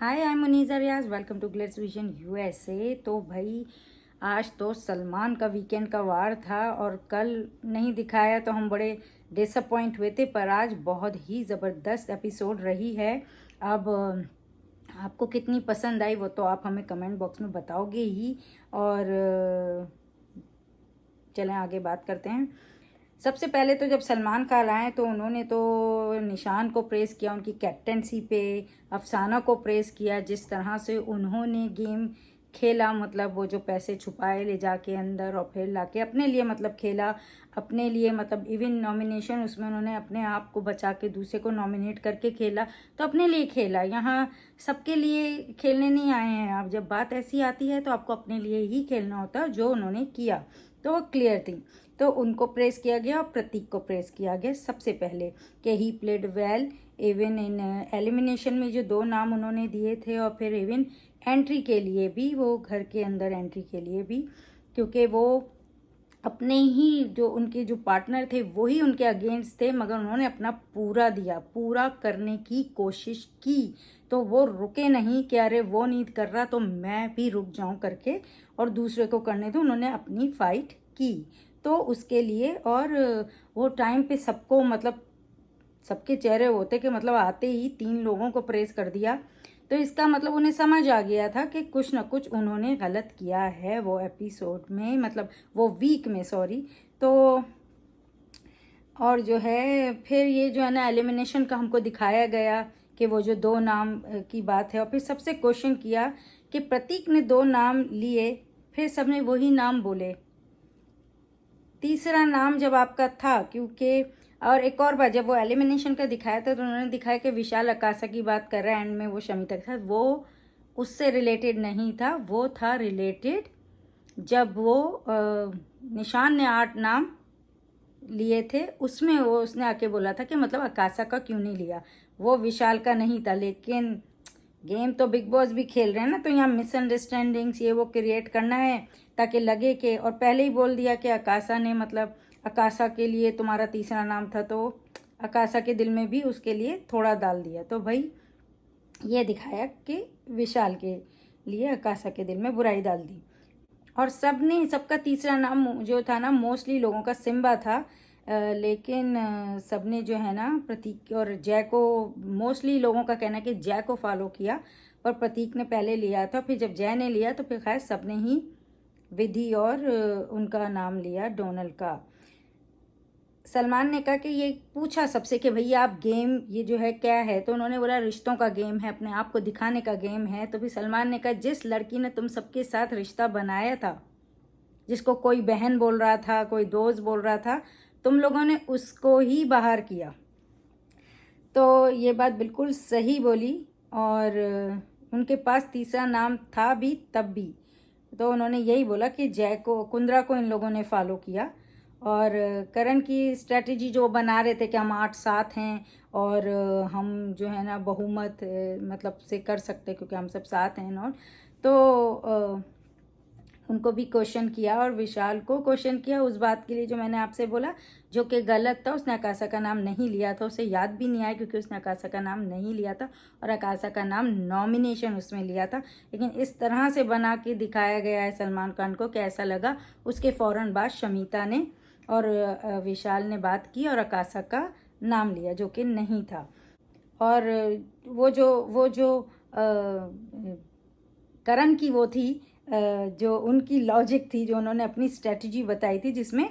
Hi I am Muneeza Riyaz, welcome to glitz vision USA. तो भाई आज तो सलमान का वीकेंड का वार था और कल नहीं दिखाया तो हम बड़े डिसअपॉइंट हुए थे, पर आज बहुत ही ज़बरदस्त एपिसोड रही है। अब आपको कितनी पसंद आई वो तो आप हमें कमेंट बॉक्स में बताओगे ही। और चलें आगे बात करते हैं। सबसे पहले तो जब सलमान खान आए तो उन्होंने तो निशान को प्रेस किया, उनकी कैप्टेंसी पे, अफसाना को प्रेस किया, जिस तरह से उन्होंने गेम खेला, मतलब वो जो पैसे छुपाए ले जाके अंदर और फिर लाके अपने लिए मतलब खेला, अपने लिए मतलब इवन नॉमिनेशन उसमें उन्होंने अपने आप को बचा के दूसरे को नॉमिनेट करके खेला, तो अपने लिए खेला। यहाँ सबके लिए खेलने नहीं आए हैं आप। जब बात ऐसी आती है तो आपको अपने लिए ही खेलना होता है, जो उन्होंने किया तो वो क्लियर थी। तो उनको प्रेस किया गया और प्रतीक को प्रेस किया गया सबसे पहले कि he played well even in elimination में जो 2 नाम उन्होंने दिए थे, और फिर इवन एंट्री के लिए भी, वो घर के अंदर एंट्री के लिए भी, क्योंकि वो अपने ही जो उनके जो पार्टनर थे वही उनके अगेंस्ट थे, मगर उन्होंने अपना पूरा दिया, पूरा करने की कोशिश की। तो वो रुके नहीं कि अरे वो नहीं कर रहा तो मैं भी रुक जाऊं करके और दूसरे को करने दो। उन्होंने अपनी फाइट की तो उसके लिए, और वो टाइम पे सबको मतलब सबके चेहरे होते कि मतलब आते ही 3 लोगों को प्रेस कर दिया, तो इसका मतलब उन्हें समझ आ गया था कि कुछ ना कुछ उन्होंने गलत किया है वो एपिसोड में, मतलब वो वीक में, सॉरी। तो और जो है फिर ये जो है ना एलिमिनेशन का हमको दिखाया गया कि वो जो 2 नाम की बात है, और फिर सबसे क्वेश्चन किया कि प्रतीक ने 2 नाम लिए, फिर सबने वही नाम बोले। तीसरा नाम जब आपका था, क्योंकि और एक और बात, जब वो एलिमिनेशन का दिखाया था तो उन्होंने दिखाया कि विशाल अकाशा की बात कर रहा है, एंड में वो शमिता के साथ, वो उससे रिलेटेड नहीं था, वो था रिलेटेड जब वो निशान ने 8 नाम लिए थे, उसमें वो उसने आके बोला था कि मतलब अकाशा का क्यों नहीं लिया, वो विशाल का नहीं था। लेकिन गेम तो बिग बॉस भी खेल रहे हैं ना, तो यहाँ मिसअंडरस्टैंडिंग्स ये वो क्रिएट करना है ताकि लगे कि, और पहले ही बोल दिया कि अकाशा ने, मतलब अकाशा के लिए तुम्हारा तीसरा नाम था, तो अकाशा के दिल में भी उसके लिए थोड़ा डाल दिया। तो भाई ये दिखाया कि विशाल के लिए अकाशा के दिल में बुराई डाल दी। और सबका तीसरा नाम जो था ना, मोस्टली लोगों का सिम्बा था, लेकिन सबने जो है ना प्रतीक और जय को, मोस्टली लोगों का कहना है कि जय को फॉलो किया, पर प्रतीक ने पहले लिया था। फिर जब जय ने लिया तो फिर खैर सबने ही विधि और उनका नाम लिया, डोनल्ड का। सलमान ने कहा कि ये पूछा सबसे कि भैया आप गेम ये जो है क्या है, तो उन्होंने बोला रिश्तों का गेम है, अपने आप को दिखाने का गेम है। तो फिर सलमान ने कहा जिस लड़की ने तुम सबके साथ रिश्ता बनाया था, जिसको कोई बहन बोल रहा था, कोई दोस्त बोल रहा था, तुम लोगों ने उसको ही बाहर किया। तो ये बात बिल्कुल सही बोली, और उनके पास तीसरा नाम था भी तब भी, तो उन्होंने यही बोला कि जय को, कुंद्रा को इन लोगों ने फॉलो किया। और करण की स्ट्रेटजी जो बना रहे थे कि हम 8 साथ हैं और हम जो है ना बहुमत मतलब से कर सकते क्योंकि हम सब साथ हैं और, तो उनको भी क्वेश्चन किया और विशाल को क्वेश्चन किया उस बात के लिए जो मैंने आपसे बोला, जो कि गलत था। उसने आकाशा का नाम नहीं लिया था, उसे याद भी नहीं आया क्योंकि उसने आकाशा का नाम नहीं लिया था, और आकाशा का नाम नॉमिनेशन उसमें लिया था। लेकिन इस तरह से बना के दिखाया गया है सलमान खान को कि ऐसा लगा उसके फ़ौरन बाद शमिता ने और विशाल ने बात की और आकाशा का नाम लिया, जो कि नहीं था। और वो जो करण की वो थी, जो उनकी लॉजिक थी, जो उन्होंने अपनी स्ट्रेटजी बताई थी, जिसमें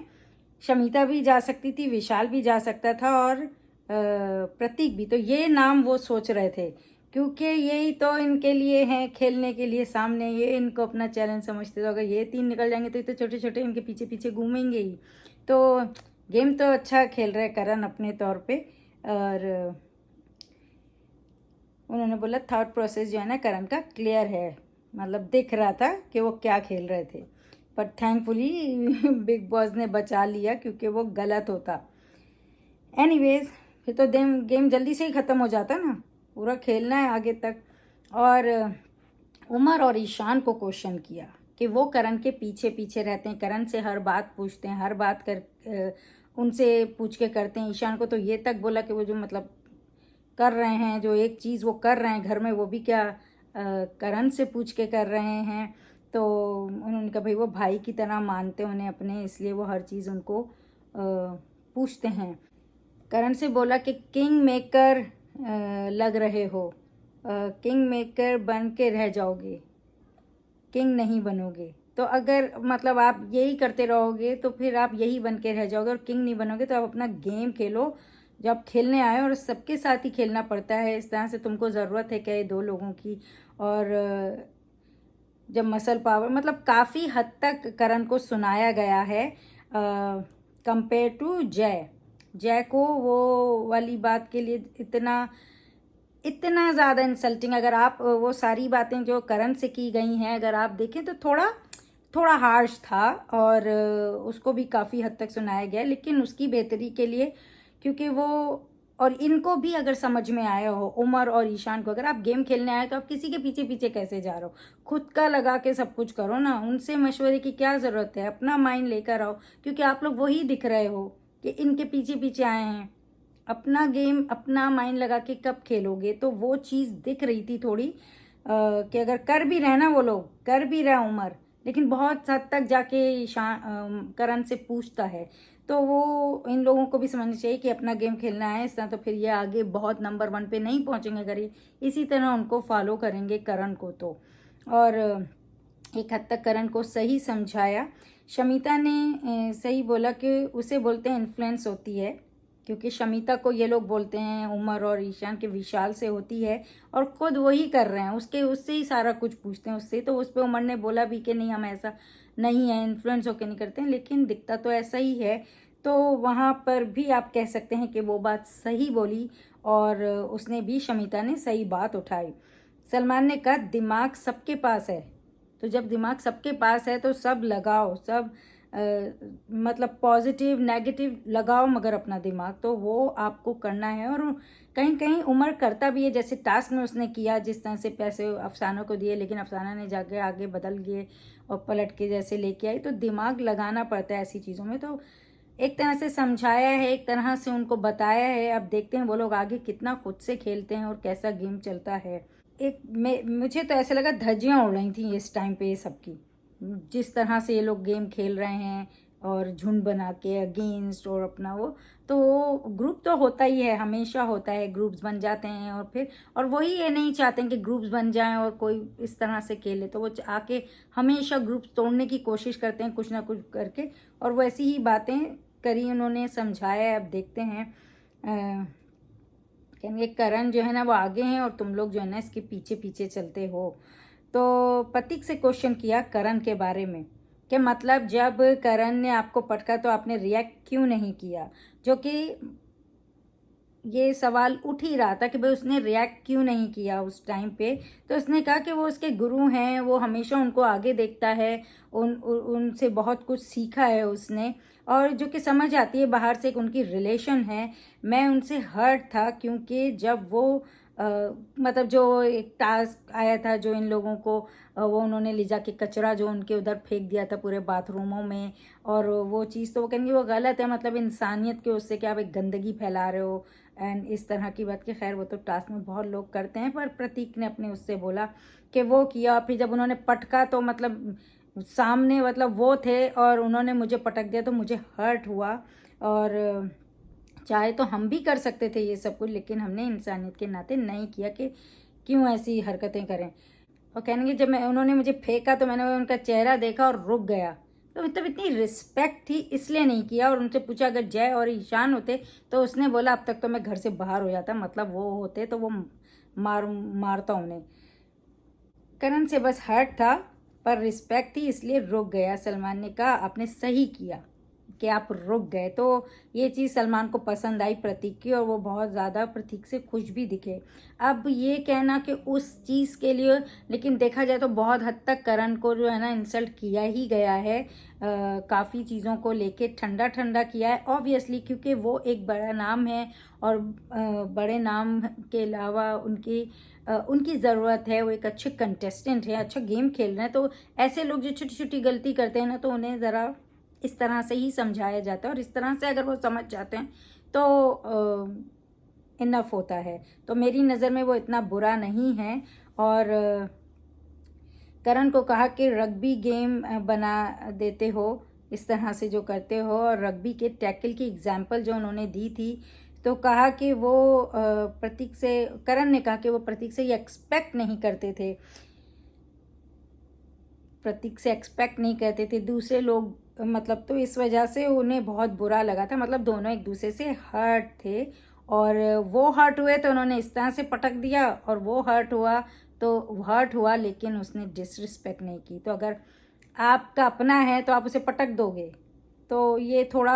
शमिता भी जा सकती थी, विशाल भी जा सकता था और प्रतीक भी। तो ये नाम वो सोच रहे थे क्योंकि यही तो इनके लिए हैं, खेलने के लिए सामने, ये इनको अपना चैलेंज समझते। तो अगर ये 3 निकल जाएंगे तो ये तो छोटे छोटे इनके पीछे पीछे घूमेंगे ही। तो गेम तो अच्छा खेल रहे करण अपने तौर पे, और उन्होंने बोला थॉट प्रोसेस जो है ना करण का क्लियर है, मतलब दिख रहा था कि वो क्या खेल रहे थे, पर थैंकफुली बिग बॉस ने बचा लिया क्योंकि वो गलत होता। एनीवेज फिर तो गेम जल्दी से ही ख़त्म हो जाता ना, पूरा खेलना है आगे तक। और उमर और ईशान को क्वेश्चन किया कि वो करण के पीछे पीछे रहते हैं, करण से हर बात पूछते हैं, हर बात उनसे पूछ के करते हैं। ईशान को तो ये तक बोला कि वो जो मतलब कर रहे हैं, जो एक चीज़ वो कर रहे हैं घर में, वो भी क्या करण से पूछ के कर रहे हैं। तो उन्होंने कहा भाई वो भाई की तरह मानते उन्हें अपने, इसलिए वो हर चीज़ उनको पूछते हैं। करण से बोला कि किंग मेकर लग रहे हो, किंग मेकर बन के रह जाओगे, किंग नहीं बनोगे। तो अगर मतलब आप यही करते रहोगे तो फिर आप यही बन के रह जाओगे, और किंग नहीं बनोगे तो आप अपना गेम खेलो जो आप खेलने आए, और सबके साथ ही खेलना पड़ता है। इस तरह से तुमको ज़रूरत है क्या ये 2 लोगों की। और जब मसल पावर मतलब काफ़ी हद तक करण को सुनाया गया है कंपेयर टू जय। जय को वो वाली बात के लिए इतना ज़्यादा इंसल्टिंग, अगर आप वो सारी बातें जो करण से की गई हैं अगर आप देखें तो थोड़ा हार्श था, और उसको भी काफ़ी हद तक सुनाया गया, लेकिन उसकी बेहतरी के लिए, क्योंकि वो और इनको भी अगर समझ में आया हो, उमर और ईशान को, अगर आप गेम खेलने आए तो आप किसी के पीछे पीछे कैसे जा रहे हो, खुद का लगा के सब कुछ करो ना, उनसे मशवरे की क्या ज़रूरत है, अपना माइंड लेकर आओ, क्योंकि आप लोग वही दिख रहे हो कि इनके पीछे पीछे आए हैं। अपना गेम अपना माइंड लगा के कब खेलोगे, तो वो चीज़ दिख रही थी थोड़ी कि अगर कर भी रहे ना वो लोग, कर भी रहा उमर, लेकिन बहुत हद तक जाके करण से पूछता है। तो वो इन लोगों को भी समझना चाहिए कि अपना गेम खेलना है, इस तरह तो फिर ये आगे बहुत नंबर 1 पे नहीं पहुंचेंगे अगर ये इसी तरह उनको फॉलो करेंगे करण को तो। और एक हद तक करण को सही समझाया। शमिता ने सही बोला कि उसे बोलते हैं इन्फ्लुएंस होती है, क्योंकि शमिता को ये लोग बोलते हैं उमर और ईशान के विशाल से होती है, और खुद वही कर रहे हैं, उससे ही सारा कुछ पूछते हैं उससे। तो उस पर उमर ने बोला भी कि नहीं हम ऐसा नहीं है, इन्फ्लुएंस होके नहीं करते हैं, लेकिन दिखता तो ऐसा ही है। तो वहाँ पर भी आप कह सकते हैं कि वो बात सही बोली, और उसने भी, शमिता ने सही बात उठाई। सलमान ने कहा दिमाग सबके पास है, तो जब दिमाग सबके पास है तो सब लगाओ, सब मतलब पॉजिटिव नेगेटिव लगाओ, मगर अपना दिमाग तो वो आपको करना है। और कहीं कहीं उमर करता भी है, जैसे टास्क में उसने किया, जिस तरह से पैसे अफसाना को दिए, लेकिन अफसाना ने जाके आगे बदल गए और पलट के जैसे लेके आई। तो दिमाग लगाना पड़ता है ऐसी चीज़ों में। तो एक तरह से समझाया है, एक तरह से उनको बताया है। अब देखते हैं वो लोग आगे कितना खुद से खेलते हैं और कैसा गेम चलता है। मुझे तो ऐसा लगा धज्जियाँ उड़ रही थी इस टाइम पे ये सबकी, जिस तरह से ये लोग गेम खेल रहे हैं और झुंड बना के अगेंस्ट, और अपना वो तो ग्रुप तो होता ही है, हमेशा होता है, ग्रुप्स बन जाते हैं, और फिर और वही ये नहीं चाहते हैं कि ग्रुप्स बन जाएं और कोई इस तरह से खेले, तो वो आके हमेशा ग्रुप्स तोड़ने की कोशिश करते हैं कुछ ना कुछ करके। और वैसी ही बातें करी उन्होंने, समझाया। अब देखते हैं कहेंगे करण जो है ना वो आगे हैं और तुम लोग जो है ना इसके पीछे पीछे चलते हो। तो प्रतीक से क्वेश्चन किया करण के बारे में कि मतलब जब करण ने आपको पटका तो आपने रिएक्ट क्यों नहीं किया, जो कि ये सवाल उठ ही रहा था कि भाई उसने रिएक्ट क्यों नहीं किया उस टाइम पे। तो उसने कहा कि वो उसके गुरु हैं, वो हमेशा उनको आगे देखता है, उनसे बहुत कुछ सीखा है उसने, और जो कि समझ आती है बाहर से, एक उनकी रिलेशन है। मैं उनसे हर्ट था क्योंकि जब वो मतलब जो एक टास्क आया था जो इन लोगों को वो उन्होंने ले जाके कचरा जो उनके उधर फेंक दिया था पूरे बाथरूमों में, और वो चीज़ तो वो कहेंगे वो गलत है, मतलब इंसानियत के उससे कि आप एक गंदगी फैला रहे हो एंड इस तरह की बात की। खैर वो तो टास्क में बहुत लोग करते हैं, पर प्रतीक ने अपने उससे बोला कि वो किया। फिर जब उन्होंने पटका तो मतलब सामने मतलब वो थे और उन्होंने मुझे पटक दिया तो मुझे हर्ट हुआ। और चाहे तो हम भी कर सकते थे ये सब कुछ, लेकिन हमने इंसानियत के नाते नहीं किया कि क्यों ऐसी हरकतें करें। और कहेंगे जब उन्होंने मुझे फेंका तो मैंने उनका चेहरा देखा और रुक गया, तो मतलब इतनी रिस्पेक्ट थी इसलिए नहीं किया। और उनसे पूछा अगर जय और ईशान होते तो उसने बोला अब तक तो मैं घर से बाहर हो जाता, मतलब वो होते तो वो मारता उन्हें। करण से बस हर्ट था, पर रिस्पेक्ट थी इसलिए रुक गया। सलमान ने कहा आपने सही किया कि आप रुक गए, तो ये चीज़ सलमान को पसंद आई प्रतीक की, और वो बहुत ज़्यादा प्रतीक से खुश भी दिखे। अब ये कहना कि उस चीज़ के लिए, लेकिन देखा जाए तो बहुत हद तक करण को जो है ना इंसल्ट किया ही गया है, काफ़ी चीज़ों को लेके ठंडा ठंडा किया है ऑब्वियसली, क्योंकि वो एक बड़ा नाम है, और बड़े नाम के अलावा उनकी ज़रूरत है, वो एक अच्छे कंटेस्टेंट है, अच्छा गेम खेल रहे हैं। तो ऐसे लोग जो छोटी छोटी गलती करते हैं ना, तो उन्हें ज़रा इस तरह से ही समझाया जाता है, और इस तरह से अगर वो समझ जाते हैं तो इनफ होता है। तो मेरी नज़र में वो इतना बुरा नहीं है। और करण को कहा कि रग्बी गेम बना देते हो इस तरह से जो करते हो, और रग्बी के टैकल की एग्जाम्पल जो उन्होंने दी थी, तो कहा कि वो प्रतीक से, करण ने कहा कि वो प्रतीक से ये एक्सपेक्ट नहीं करते थे, प्रतीक से एक्सपेक्ट नहीं करते थे दूसरे लोग, मतलब तो इस वजह से उन्हें बहुत बुरा लगा था, मतलब दोनों एक दूसरे से हर्ट थे, और वो हर्ट हुए तो उन्होंने इस तरह से पटक दिया, और वो हर्ट हुआ तो हर्ट हुआ, लेकिन उसने डिसरिस्पेक्ट नहीं की। तो अगर आपका अपना है तो आप उसे पटक दोगे, तो ये थोड़ा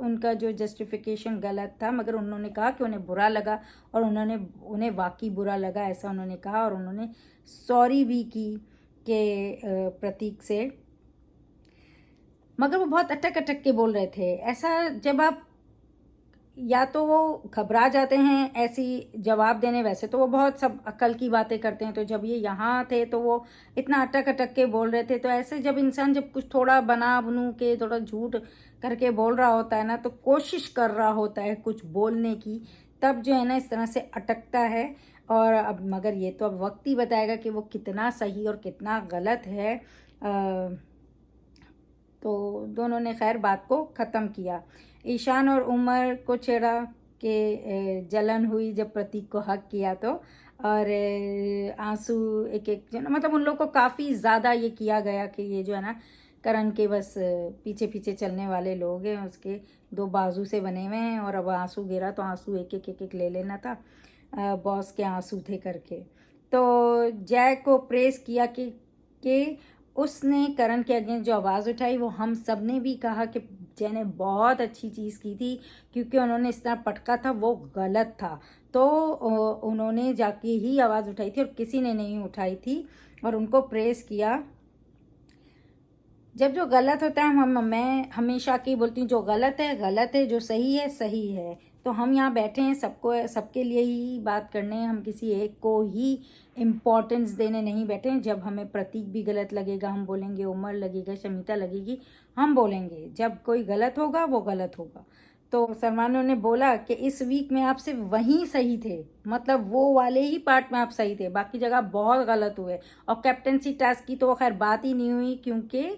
उनका जो जस्टिफिकेशन गलत था, मगर उन्होंने कहा कि उन्हें बुरा लगा, और उन्हें वाकई बुरा लगा, ऐसा उन्होंने कहा, और उन्होंने सॉरी भी की के प्रतीक से, मगर वो बहुत अटक अटक के बोल रहे थे। ऐसा जब आप, या तो वो घबरा जाते हैं ऐसी जवाब देने, वैसे तो वो बहुत सब अक्ल की बातें करते हैं, तो जब ये यहाँ थे तो वो इतना अटक अटक के बोल रहे थे, तो ऐसे जब इंसान जब कुछ थोड़ा बना बनू के थोड़ा झूठ करके बोल रहा होता है ना, तो कोशिश कर रहा होता है कुछ बोलने की, तब जो है ना इस तरह से अटकता है। और अब मगर ये तो अब वक्त ही बताएगा कि वो कितना सही और कितना गलत है। तो दोनों ने खैर बात को ख़त्म किया। ईशान और उमर को छेड़ा के जलन हुई जब प्रतीक को हक किया तो, और आंसू एक एक जन, मतलब उन लोग को काफ़ी ज़्यादा ये किया गया कि ये जो है ना करण के बस पीछे पीछे चलने वाले लोग हैं, उसके दो बाजू से बने हुए हैं, और अब आंसू गिरा तो आंसू एक एक एक एक ले लेना था, बॉस के आंसू थे करके। तो जय को प्रेस किया कि उसने करण के अगेंस्ट जो आवाज़ उठाई, वो हम सब ने भी कहा कि जय ने बहुत अच्छी चीज़ की थी, क्योंकि उन्होंने इस तरह पटका था वो गलत था, तो उन्होंने जाके ही आवाज़ उठाई थी और किसी ने नहीं उठाई थी, और उनको प्रेस किया। जब जो गलत होता है, मैं हमेशा की बोलती हूँ, जो गलत है गलत है, जो सही है सही है। तो हम यहाँ बैठे हैं सबको, सबके लिए ही बात करने, हम किसी एक को ही इम्पोर्टेंस देने नहीं बैठे हैं। जब हमें प्रतीक भी गलत लगेगा हम बोलेंगे, उमर लगेगा, शमिता लगेगी, हम बोलेंगे। जब कोई गलत होगा वो गलत होगा। तो सलमान ने बोला कि इस वीक में आप सिर्फ वहीं सही थे, मतलब वो वाले ही पार्ट में आप सही थे, बाकी जगह बहुत गलत हुए। और कैप्टनसी टास्क की तो खैर बात ही नहीं हुई, क्योंकि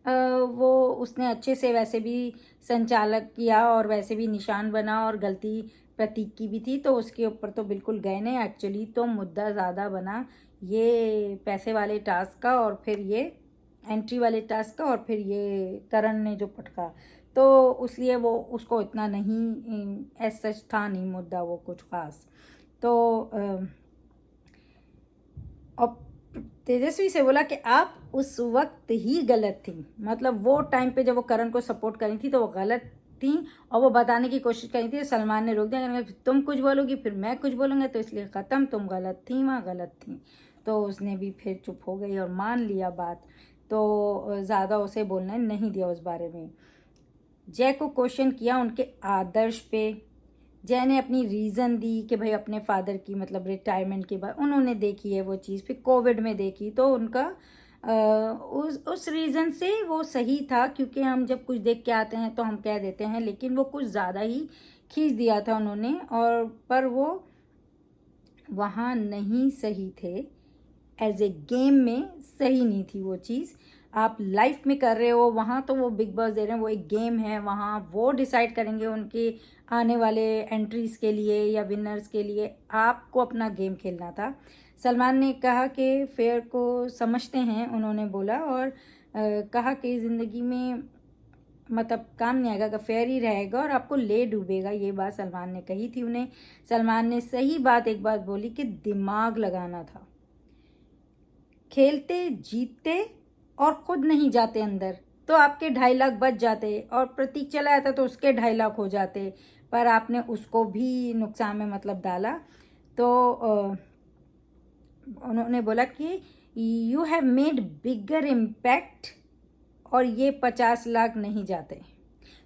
वो उसने अच्छे से वैसे भी संचालक किया, और वैसे भी निशान बना, और गलती प्रतीक की भी थी, तो उसके ऊपर तो बिल्कुल गए नहीं। एक्चुअली तो मुद्दा ज़्यादा बना ये पैसे वाले टास्क का, और फिर ये एंट्री वाले टास्क का, और फिर ये करण ने जो पटका, तो उसलिए वो उसको इतना नहीं एज सच था नहीं मुद्दा वो कुछ ख़ास। तो और तेजस्वी से बोला कि आप उस वक्त ही गलत थी, मतलब वो टाइम पे जब वो करण को सपोर्ट करी थी तो वो गलत थी, और वो बताने की कोशिश करी थी। सलमान ने रोक दिया, अगर तुम कुछ बोलोगी फिर मैं कुछ बोलूँगा, तो इसलिए ख़त्म, तुम गलत थी, वहाँ गलत थी। तो उसने भी फिर चुप हो गई और मान लिया बात, तो ज़्यादा उसे बोलने नहीं दिया उस बारे में। जय को क्वेश्चन किया उनके आदर्श पे। जय ने अपनी रीज़न दी कि भाई अपने फादर की, मतलब रिटायरमेंट के बाद उन्होंने देखी है वो चीज़, फिर कोविड में देखी, तो उनका उस रीज़न से वो सही था, क्योंकि हम जब कुछ देख के आते हैं तो हम कह देते हैं, लेकिन वो कुछ ज़्यादा ही खींच दिया था उन्होंने, और पर वो वहाँ नहीं सही थे, एज ए गेम में सही नहीं थी वो चीज़। आप लाइफ में कर रहे हो, वहाँ तो वो बिग बॉस दे रहे हैं, वो एक गेम है, वहाँ वो डिसाइड करेंगे उनके आने वाले एंट्रीज़ के लिए या विनर्स के लिए, आपको अपना गेम खेलना था। सलमान ने कहा कि फेयर को समझते हैं, उन्होंने बोला, और कहा कि ज़िंदगी में मतलब काम नहीं आएगा, अगर फेयर ही रहेगा और आपको ले डूबेगा, ये बात सलमान ने कही थी उन्हें। सलमान ने सही बात एक बात बोली कि दिमाग लगाना था, खेलते जीतते और खुद नहीं जाते अंदर तो आपके 2.5 लाख बच जाते, और प्रतीक चला जाता तो उसके 2.5 लाख हो जाते, पर आपने उसको भी नुकसान में मतलब डाला। तो उन्होंने बोला कि you have made bigger impact, और ये 50 लाख नहीं जाते।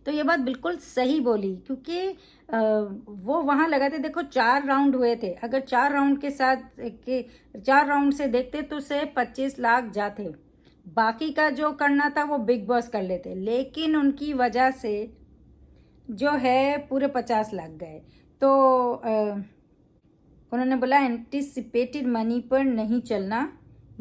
तो ये बात बिल्कुल सही बोली, क्योंकि वो वहाँ लगाते, देखो 4 राउंड हुए थे, अगर 4 राउंड के साथ के 4 राउंड से देखते तो से 25 लाख जाते, बाकी का जो करना था वो बिग बॉस कर लेते, लेकिन उनकी वजह से जो है पूरे 50 लाख गए। तो उन्होंने बोला एंटिसिपेटेड मनी पर नहीं चलना,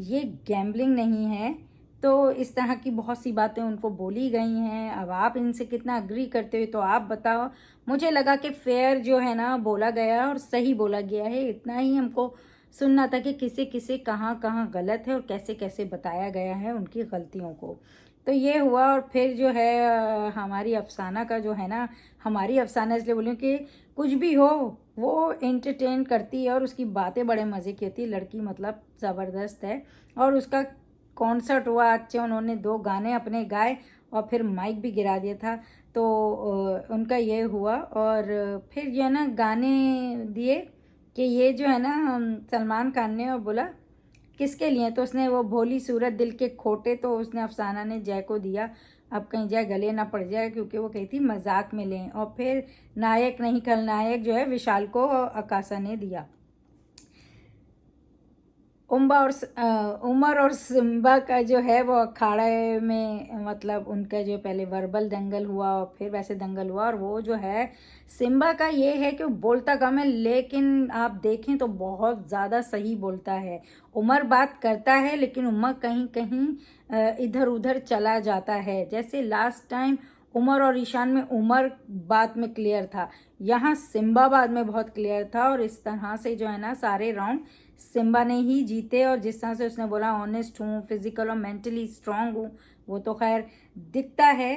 ये गैम्बलिंग नहीं है। तो इस तरह की बहुत सी बातें उनको बोली गई हैं। अब आप इनसे कितना अग्री करते हो तो आप बताओ। मुझे लगा कि फेयर जो है ना बोला गया और सही बोला गया है, इतना ही हमको सुनना था कि किसे किसे कहाँ कहाँ गलत है और कैसे कैसे बताया गया है उनकी गलतियों को। तो ये हुआ। और फिर जो है हमारी अफसाना का जो है ना, हमारी अफसाना इसलिए बोलूँ कि कुछ भी हो वो एंटरटेन करती है और उसकी बातें बड़े मज़े की होती है। लड़की मतलब ज़बरदस्त है। और उसका कॉन्सर्ट हुआ अच्छे, उन्होंने 2 गाने अपने गाए और फिर माइक भी गिरा दिया था। तो उनका ये हुआ। और फिर जो है ना गाने दिए कि ये जो है ना सलमान खान ने, और बोला किसके लिए, तो उसने वो भोली सूरत दिल के खोटे, तो उसने अफसाना ने जय को दिया। अब कहीं जय गले ना पड़ जाए, क्योंकि वो कही थी मजाक में लें। और फिर नायक नहीं खलनायक जो है विशाल को अकाशा ने दिया। उमर और सिम्बा का जो है वो अखाड़े में, मतलब उनका जो पहले वर्बल दंगल हुआ और फिर वैसे दंगल हुआ। और वो जो है सिम्बा का ये है कि वो बोलता कम है, लेकिन आप देखें तो बहुत ज़्यादा सही बोलता है। उमर बात करता है लेकिन उमर कहीं कहीं इधर उधर चला जाता है। जैसे लास्ट टाइम उमर और ईशान में उमर बात में क्लियर था, यहाँ सिम्बा बाद में बहुत क्लियर था। और इस तरह से जो है ना सारे राउंड सिम्बा ने ही जीते। और जिस तरह से उसने बोला ऑनेस्ट हूँ, फिजिकल और मेंटली स्ट्रांग हूँ, वो तो खैर दिखता है।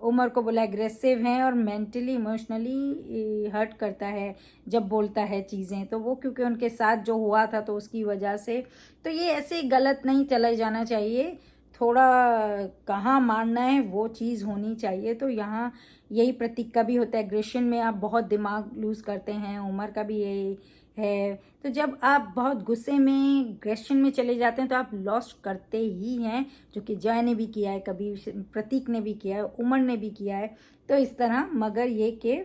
उमर को बोला एग्रेसिव हैं और मेंटली इमोशनली हर्ट करता है जब बोलता है चीज़ें। तो वो क्योंकि उनके साथ जो हुआ था तो उसकी वजह से, तो ये ऐसे गलत नहीं चला जाना चाहिए। थोड़ा कहाँ मारना है वो चीज़ होनी चाहिए। तो यहाँ यही प्रतीक का भी होता है, एग्रेशन में आप बहुत दिमाग लूज़ करते हैं। उमर का भी यही है। तो जब आप बहुत गुस्से में एग्रेशन में चले जाते हैं तो आप लॉस्ट करते ही हैं, जो कि जय ने भी किया है, कभी प्रतीक ने भी किया है, उमर ने भी किया है। तो इस तरह, मगर ये कि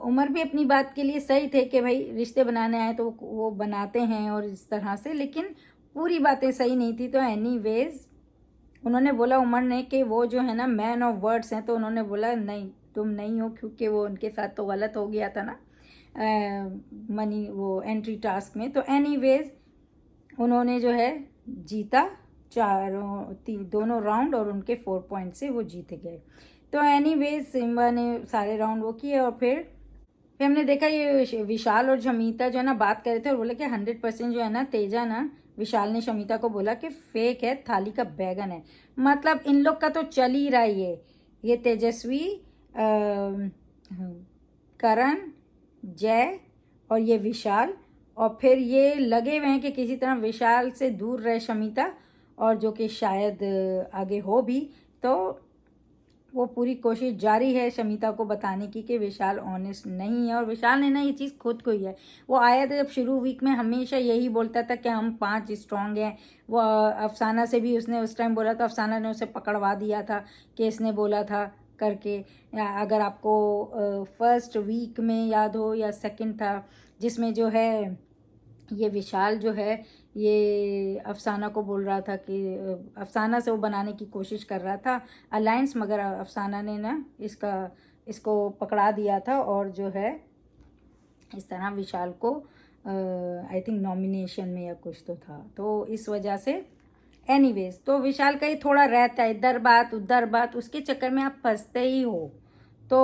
उमर भी अपनी बात के लिए सही थे कि भाई रिश्ते बनाने आए तो वो बनाते हैं और इस तरह से, लेकिन पूरी बातें सही नहीं थी। तो एनीवेज उन्होंने बोला उमर ने कि वो जो है ना मैन ऑफ वर्ड्स हैं। तो उन्होंने बोला नहीं तुम नहीं हो, क्योंकि वो उनके साथ तो गलत हो गया था ना मनी वो एंट्री टास्क में। तो एनीवेज उन्होंने जो है जीता दोनों राउंड और उनके 4 पॉइंट से वो जीत गए। तो एनीवेज सिम्बा ने सारे राउंड वो किए। और फिर हमने देखा ये विशाल और शमिता जो है ना बात कर रहे थे और बोले कि 100% जो है ना तेजा ना, विशाल ने शमिता को बोला कि फेक है, थाली का बैगन है। मतलब इन लोग का तो चल ही रहा है ये तेजस्वी, करण, जय और ये विशाल। और फिर ये लगे हुए हैं कि किसी तरह विशाल से दूर रहे शमिता, और जो कि शायद आगे हो भी। तो वो पूरी कोशिश जारी है शमिता को बताने की कि विशाल ऑनेस्ट नहीं है। और विशाल ने ना ये चीज़ खुद को ही है, वो आया था जब शुरू वीक में हमेशा यही बोलता था कि हम 5 स्ट्रांग हैं। वो अफसाना से भी उसने उस टाइम बोला था, अफसाना ने उसे पकड़वा दिया था कि इसने बोला था करके। अगर आपको फर्स्ट वीक में याद हो या सेकंड था, जिसमें जो है ये विशाल जो है ये अफसाना को बोल रहा था कि अफसाना से वो बनाने की कोशिश कर रहा था अलायंस, मगर अफसाना ने ना इसको पकड़ा दिया था। और जो है इस तरह विशाल को आई थिंक नॉमिनेशन में या कुछ तो था, तो इस वजह से एनीवेज तो विशाल का ही थोड़ा रहता है इधर बात उधर बात, उसके चक्कर में आप फंसते ही हो। तो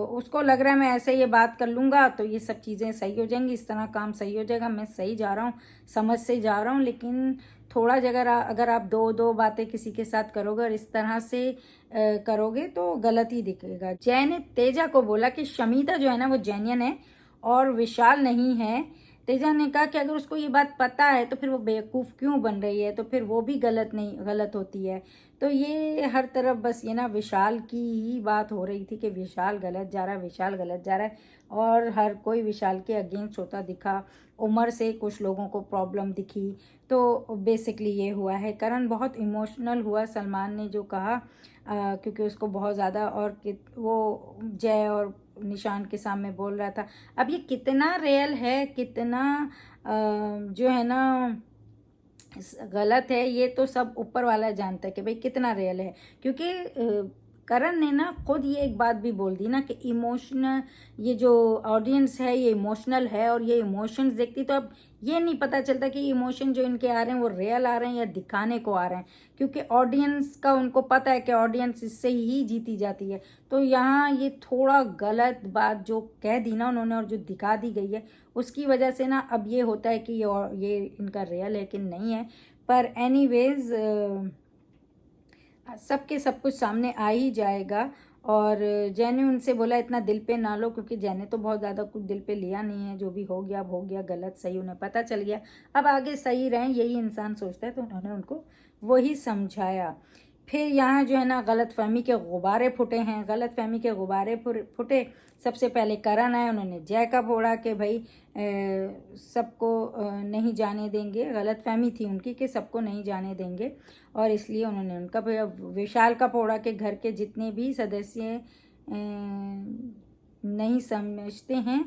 उसको लग रहा है मैं ऐसे ये बात कर लूँगा तो ये सब चीज़ें सही हो जाएंगी, इस तरह काम सही हो जाएगा, मैं सही जा रहा हूँ, समझ से जा रहा हूँ। लेकिन थोड़ा जगह अगर आप दो बातें किसी के साथ करोगे और इस तरह से करोगे तो गलत ही दिखेगा। जय ने तेजा को बोला कि शमिता जो है ना वो जेन्युइन है और विशाल नहीं है। तेजा ने कहा कि अगर उसको ये बात पता है तो फिर वो बेवकूफ़ क्यों बन रही है, तो फिर वो भी गलत होती है। तो ये हर तरफ बस ये ना विशाल की ही बात हो रही थी कि विशाल गलत जा रहा है, विशाल गलत जा रहा है, और हर कोई विशाल के अगेंस्ट होता दिखा। उमर से कुछ लोगों को प्रॉब्लम दिखी। तो बेसिकली ये हुआ है। करण बहुत इमोशनल हुआ सलमान ने जो कहा, क्योंकि उसको बहुत ज़्यादा, और वो जय और निशान के सामने बोल रहा था। अब ये कितना रियल है, कितना जो है ना गलत है, ये तो सब ऊपर वाला जानता है कि भाई कितना रियल है। क्योंकि करण ने ना खुद ये एक बात भी बोल दी ना कि इमोशनल, ये जो ऑडियंस है ये इमोशनल है और ये इमोशंस देखती, तो अब ये नहीं पता चलता कि इमोशन जो इनके आ रहे हैं वो रियल आ रहे हैं या दिखाने को आ रहे हैं, क्योंकि ऑडियंस का उनको पता है कि ऑडियंस इससे ही जीती जाती है। तो यहाँ ये थोड़ा गलत बात जो कह दी ना उन्होंने और जो दिखा दी गई है उसकी वजह से ना अब ये होता है कि ये इनका रियल है कि नहीं है। पर एनीवेज सबके सब कुछ सामने आ ही जाएगा। और जय ने उनसे बोला इतना दिल पे ना लो, क्योंकि जय ने तो बहुत ज़्यादा कुछ दिल पे लिया नहीं है, जो भी हो गया अब हो गया, गलत सही उन्हें पता चल गया, अब आगे सही रहें यही इंसान सोचता है, तो उन्होंने उनको वही समझाया। फिर यहाँ जो है ना गलत फहमी के गुब्बारे फूटे हैं, गलत फहमी के गुब्बारे फूटे। सबसे पहले करण आए, उन्होंने जय का फोड़ा कि भाई सबको नहीं जाने देंगे, गलत फहमी थी उनकी कि सबको नहीं जाने देंगे, और इसलिए उन्होंने उनका विशाल का फोड़ा कि घर के जितने भी सदस्य नहीं समझते हैं,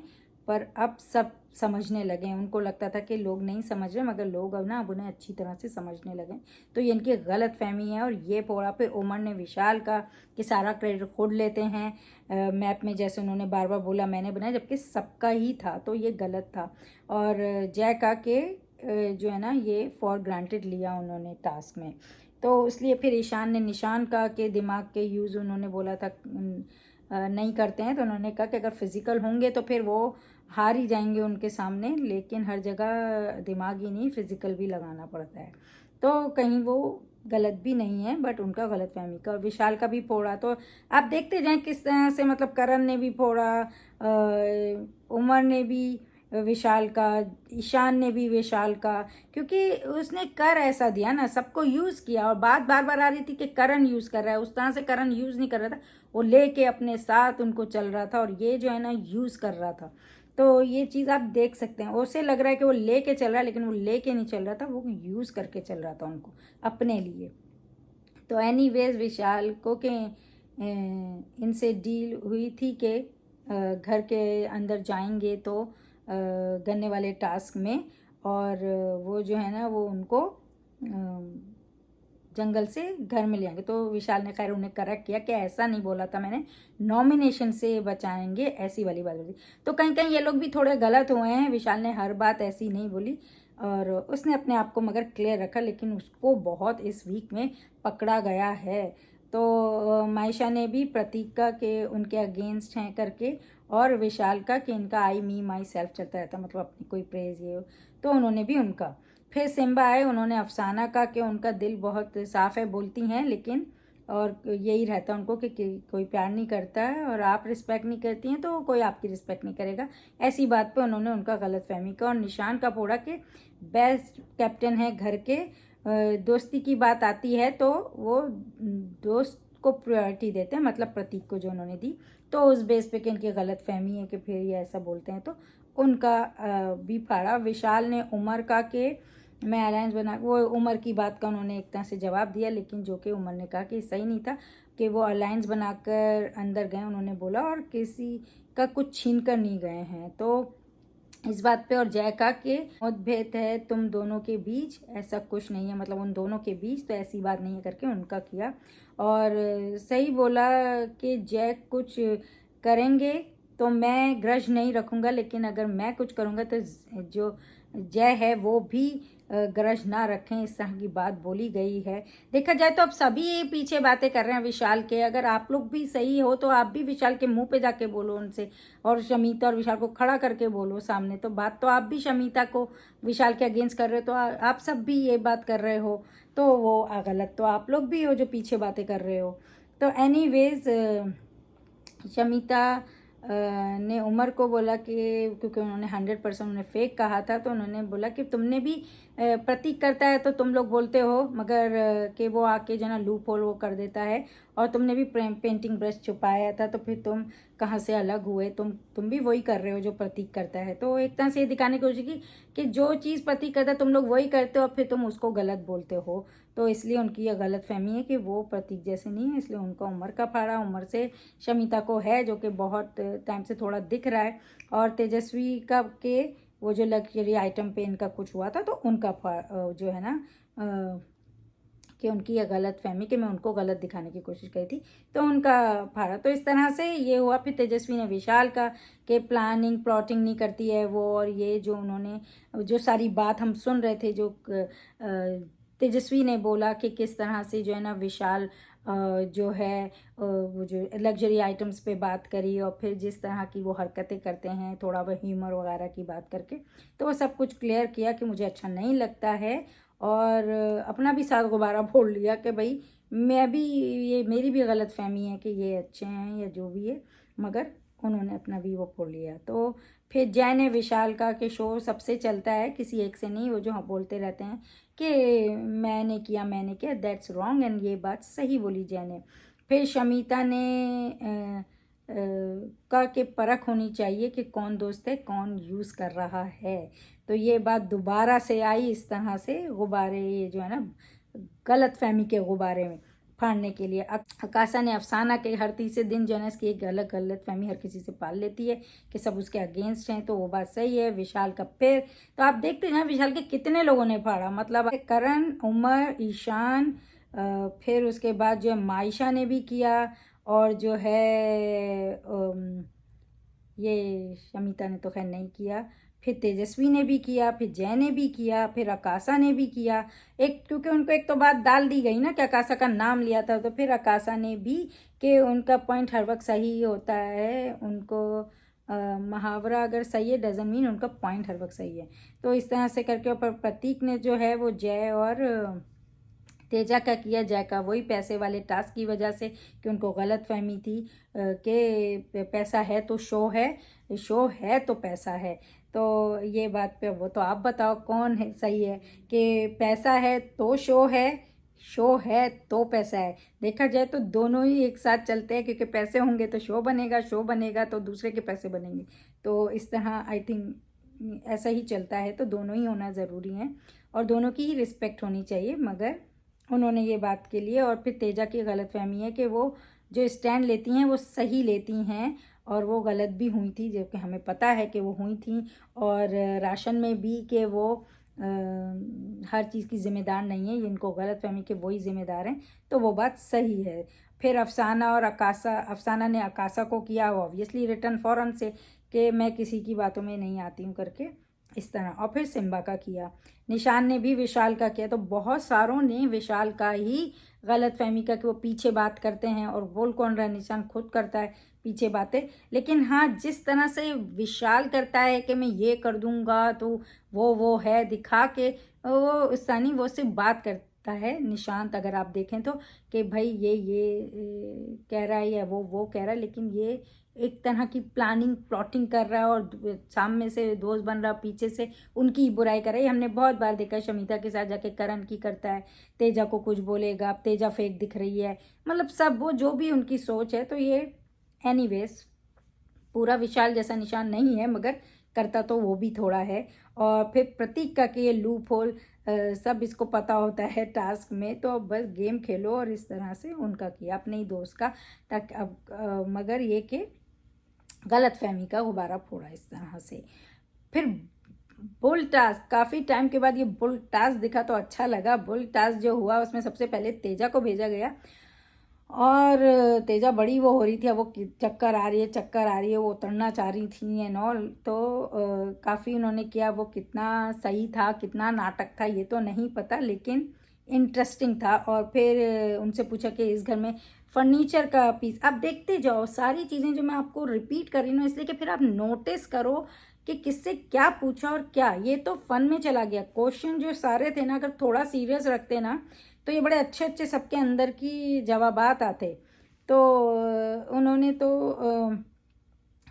पर अब सब समझने लगे। उनको लगता था कि लोग नहीं समझ रहे, मगर लोग अब ना अब उन्हें अच्छी तरह से समझने लगे। तो ये इनकी गलत फहमी है। और ये पोड़ा पे उमर ने विशाल का कि सारा क्रेडिट खुद लेते हैं मैप में, जैसे उन्होंने बार बार बोला मैंने बनाया, जबकि सबका ही था, तो ये गलत था। और जय का के जो है ना ये फॉर ग्रांटेड लिया उन्होंने टास्क में, तो इसलिए फिर ईशान ने निशान का के दिमाग के यूज़ उन्होंने बोला था नहीं करते हैं, तो उन्होंने कहा कि अगर फिज़िकल होंगे तो फिर वो हार ही जाएंगे उनके सामने, लेकिन हर जगह दिमाग ही नहीं फिज़िकल भी लगाना पड़ता है। तो कहीं वो गलत भी नहीं है, बट उनका गलत फहमी का। विशाल का भी फोड़ा, तो आप देखते जाएं किस तरह से, मतलब करण ने भी फोड़ा, उमर ने भी विशाल का, ईशान ने भी विशाल का, क्योंकि उसने कर ऐसा दिया ना, सबको यूज़ किया। और बात बार बार आ रही थी कि करण यूज़ कर रहा है, उस तरह से करण यूज़ नहीं कर रहा था, वो लेके अपने साथ उनको चल रहा था, और ये जो है ना यूज़ कर रहा था। तो ये चीज़ आप देख सकते हैं, उसे लग रहा है कि वो लेके चल रहा है, लेकिन वो लेके नहीं चल रहा था, वो यूज़ करके चल रहा था उनको अपने लिए। तो एनीवेज विशाल को के इनसे डील हुई थी कि घर के अंदर जाएंगे तो गन्ने वाले टास्क में, और वो जो है ना वो उनको जंगल से घर में ले आएंगे। तो विशाल ने खैर उन्हें करेक्ट किया कि ऐसा नहीं बोला था मैंने, नॉमिनेशन से बचाएंगे, ऐसी वाली बात बोली। तो कहीं कहीं ये लोग भी थोड़े गलत हुए हैं, विशाल ने हर बात ऐसी नहीं बोली, और उसने अपने आप को मगर क्लियर रखा, लेकिन उसको बहुत इस वीक में पकड़ा गया है। तो मायशा ने भी प्रतीका के उनके अगेंस्ट हैं करके, और विशाल का कि इनका आई मी माई सेल्फ चलता रहता, मतलब अपनी कोई प्रेज ये, तो उन्होंने भी उनका। फिर सिम्बा आए, उन्होंने अफसाना का कि उनका दिल बहुत साफ़ है, बोलती हैं लेकिन, और यही रहता उनको कि कोई प्यार नहीं करता है, और आप रिस्पेक्ट नहीं करती हैं तो कोई आपकी रिस्पेक्ट नहीं करेगा, ऐसी बात पे उन्होंने उनका गलत फहमी का। और निशान का फोड़ा कि बेस्ट कैप्टन है घर के, दोस्ती की बात आती है तो वो दोस्त को प्रायोरिटी देते हैं, मतलब प्रतीक को जो उन्होंने दी, तो उस बेस पे कि इनकी गलत फहमी है कि फिर ये ऐसा बोलते हैं, तो उनका भी फाड़ा। विशाल ने उमर का के मैं अलायंस बना, वो उमर की बात का उन्होंने एक तरह से जवाब दिया, लेकिन जो कि उमर ने कहा कि सही नहीं था कि वो अलायंस बनाकर अंदर गए, उन्होंने बोला, और किसी का कुछ छीन कर नहीं गए हैं। तो इस बात पे और जय का कि मतभेद है तुम दोनों के बीच, ऐसा कुछ नहीं है, मतलब उन दोनों के बीच तो ऐसी बात नहीं है करके उनका किया। और सही बोला कि जय कुछ करेंगे तो मैं ग्रज नहीं रखूँगा, लेकिन अगर मैं कुछ करूँगा तो जो जय है वो भी ग्रज ना रखें, इस तरह की बात बोली गई है। देखा जाए तो अब सभी पीछे बातें कर रहे हैं विशाल के, अगर आप लोग भी सही हो तो आप भी विशाल के मुंह पे जाके बोलो उनसे, और शमीता और विशाल को खड़ा करके बोलो सामने, तो बात तो आप भी शमीता को विशाल के अगेंस्ट कर रहे हो, तो आप सब भी ये बात कर रहे हो, तो वो गलत तो आप लोग भी हो जो पीछे बातें कर रहे हो। तो एनीवेज शमीता ने उमर को बोला कि क्योंकि उन्होंने 100% उन्होंने फेक कहा था, तो उन्होंने बोला कि तुमने भी प्रतीक करता है तो तुम लोग बोलते हो, मगर कि वो आके जो ना लूप होल वो कर देता है, और तुमने भी पेंटिंग ब्रश छुपाया था, तो फिर तुम कहाँ से अलग हुए, तुम भी वही कर रहे हो जो प्रतीक करता है। तो एक तरह से ये दिखाने की कोशिश की कि जो चीज़ प्रतीक करता है तुम लोग वही करते हो, और फिर तुम उसको गलत बोलते हो, तो इसलिए उनकी यह गलत फहमी है कि वो प्रतीक जैसे नहीं है, इसलिए उनका उमर का फाड़ा उमर से शमीता को है, जो कि बहुत टाइम से थोड़ा दिख रहा है। और तेजस्वी का के वो जो लग्जरी आइटम पे इनका कुछ हुआ था, तो उनका जो है ना कि उनकी यह गलत फहमी कि मैं उनको गलत दिखाने की कोशिश करी थी, तो उनका फाड़ा। तो इस तरह से ये हुआ। फिर तेजस्वी ने विशाल का कि प्लानिंग प्लॉटिंग नहीं करती है वो, और ये जो उन्होंने जो सारी बात हम सुन रहे थे, जो तेजस्वी ने बोला कि किस तरह से जो है ना विशाल जो है वो जो लग्जरी आइटम्स पे बात करी, और फिर जिस तरह की वो हरकतें करते हैं थोड़ा वो ह्यूमर वगैरह की बात करके, तो वो सब कुछ क्लियर किया कि मुझे अच्छा नहीं लगता है। और अपना भी साथ गुब्बारा फोड़ लिया कि भाई मैं भी, ये मेरी भी गलत फहमी है कि ये अच्छे हैं या जो भी है, मगर उन्होंने अपना भी वो फोड़ लिया। तो फिर जय ने विशाल का कि शो सबसे चलता है, किसी एक से नहीं, वो जो हम बोलते रहते हैं कि मैंने किया, दैट्स रॉन्ग, एंड ये बात सही बोली जय ने। फिर शमिता ने का के परख होनी चाहिए कि कौन दोस्त है कौन यूज़ कर रहा है। तो ये बात दोबारा से आई इस तरह से गुब्बारे, ये जो है ना गलत फहमी के गुब्बारे में फाड़ने के लिए। अकाशा ने अफसाना के हर तीसरे दिन जो है ना इसकी एक अलग गलत फहमी हर किसी से पाल लेती है कि सब उसके अगेंस्ट हैं, तो वो बात सही है। विशाल का फिर तो आप देखते हैं विशाल के कितने लोगों ने फाड़ा, मतलब करण, उमर, ईशान, फिर उसके बाद जो है मायशा ने भी किया, और जो है ये शमिता ने तो खैर नहीं किया, फिर तेजस्वी ने भी किया, फिर जय ने भी किया, फिर आकाशा ने भी किया। एक क्योंकि उनको एक तो बात डाल दी गई ना कि आकाशा का नाम लिया था, तो फिर आकाशा ने भी कि उनका पॉइंट हर वक्त सही होता है, उनको मुहावरा अगर सही है डजन मीन उनका पॉइंट हर वक्त सही है। तो इस तरह से करके ऊपर प्रतीक ने जो है वो जय और तेजा का किया, जय का वही पैसे वाले टास्क की वजह से कि उनको गलत फहमी थी कि पैसा है तो शो है, शो है तो पैसा है। तो ये बात पे वो तो आप बताओ कौन है सही है कि पैसा है तो शो है, शो है तो पैसा है। देखा जाए तो दोनों ही एक साथ चलते हैं, क्योंकि पैसे होंगे तो शो बनेगा, शो बनेगा तो दूसरे के पैसे बनेंगे। तो इस तरह आई थिंक ऐसा ही चलता है, तो दोनों ही होना ज़रूरी है और दोनों की ही रिस्पेक्ट होनी चाहिए। मगर उन्होंने ये बात के लिए, और फिर तेजा की गलतफहमी है कि वो जो स्टैंड लेती हैं वो सही लेती हैं, और वो गलत भी हुई थी, जबकि हमें पता है कि वो हुई थी। और राशन में भी कि वो हर चीज़ की ज़िम्मेदार नहीं है, इनको गलतफहमी के वही ज़िम्मेदार हैं, तो वो बात सही है। फिर अफसाना और आकाशा, अफसाना ने आकाशा को किया ऑब्वियसली रिटर्न फ़ौरन से कि मैं किसी की बातों में नहीं आती हूँ करके, इस तरह। और फिर सिम्बा का किया, निशान ने भी विशाल का किया। तो बहुत सारों ने विशाल का ही गलत फहमी का कि वो पीछे बात करते हैं, और बोल कौन रहा है, निशान खुद करता है पीछे बातें। लेकिन हाँ, जिस तरह से विशाल करता है कि मैं ये कर दूंगा तो वो है दिखा के, वो सनी वो सिर्फ बात करता है निशांत, अगर आप देखें तो कि भाई ये कह रहा है या वो कह रहा है, लेकिन ये एक तरह की प्लानिंग प्लॉटिंग कर रहा है, और सामने से दोस्त बन रहा, पीछे से उनकी बुराई कर रहा है। हमने बहुत बार देखा है, शमिता के साथ जाके करण की करता है, तेजा को कुछ बोलेगा, अब तेजा फेक दिख रही है, मतलब सब वो जो भी उनकी सोच है। तो ये एनीवेज पूरा विशाल जैसा निशान नहीं है, मगर करता तो वो भी थोड़ा है। और फिर प्रतीक का कि ये लूप होल सब इसको पता होता है टास्क में, तो बस गेम खेलो, और इस तरह से उनका किया अपने ही दोस्त का, ताकि अब मगर ये कि गलत फहमी का गुब्बारा फोड़ा इस तरह से। फिर बुल टास्क, काफ़ी टाइम के बाद ये बुल टास्क दिखा तो अच्छा लगा। बुल टास्क जो हुआ उसमें सबसे पहले तेजा को भेजा गया, और तेजा बड़ी वो हो रही थी, अब वो चक्कर आ रही है, चक्कर आ रही है, वो उतरना चाह रही थी एंड ऑल। तो काफ़ी उन्होंने किया, वो कितना सही था कितना नाटक था ये तो नहीं पता, लेकिन इंटरेस्टिंग था। और फिर उनसे पूछा कि इस घर में फर्नीचर का पीस, आप देखते जाओ सारी चीज़ें जो मैं आपको रिपीट कर रही हूँ, इसलिए कि फिर आप नोटिस करो कि किससे क्या पूछा और क्या। ये तो फन में चला गया, क्वेश्चन जो सारे थे ना, अगर थोड़ा सीरियस रखते ना तो ये बड़े अच्छे अच्छे सबके अंदर की जवाबात आते। तो उन्होंने तो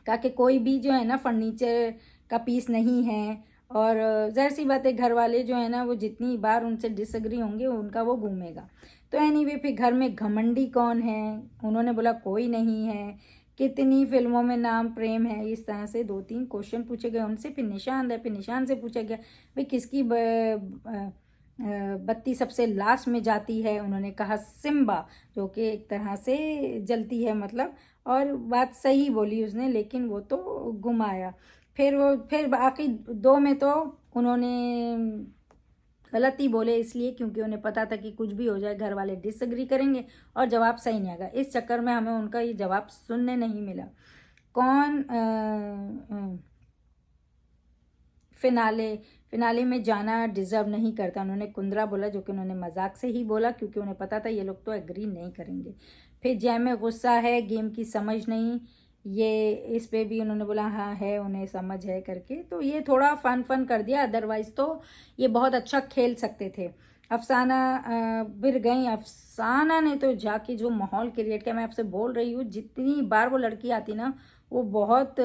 कहा कि कोई भी जो है ना फर्नीचर का पीस नहीं है, और ज़ाहिर सी बात है घर वाले जो है ना वो जितनी बार उनसे डिसएग्री होंगे उनका वो घूमेगा। तो एनीवे फिर घर में घमंडी कौन है, उन्होंने बोला कोई नहीं है। कितनी फिल्मों में नाम प्रेम है, इस तरह से 2-3 क्वेश्चन पूछे गए उनसे। फिर निशान है, फिर निशान से पूछा गया भाई किसकी बत्ती सबसे लास्ट में जाती है, उन्होंने कहा सिम्बा, जो कि एक तरह से जलती है मतलब, और बात सही बोली उसने, लेकिन वो तो घुमाया। फिर बाकी 2 में तो उन्होंने गलत ही बोले इसलिए क्योंकि उन्हें पता था कि कुछ भी हो जाए घर वाले डिसएग्री करेंगे और जवाब सही नहीं आएगा। इस चक्कर में हमें उनका ये जवाब सुनने नहीं मिला। कौन फिनाले में जाना डिज़र्व नहीं करता, उन्होंने कुंद्रा बोला, जो कि उन्होंने मजाक से ही बोला क्योंकि उन्हें पता था ये लोग तो एग्री नहीं करेंगे। फिर जय में गुस्सा है, गेम की समझ नहीं, ये इस पे भी उन्होंने बोला हाँ है, उन्हें समझ है करके। तो ये थोड़ा फन कर दिया, अदरवाइज तो ये बहुत अच्छा खेल सकते थे। अफसाना बिर गई। अफसाना ने तो जाके जो माहौल क्रिएट किया, मैं आपसे बोल रही हूँ जितनी बार वो लड़की आती ना वो बहुत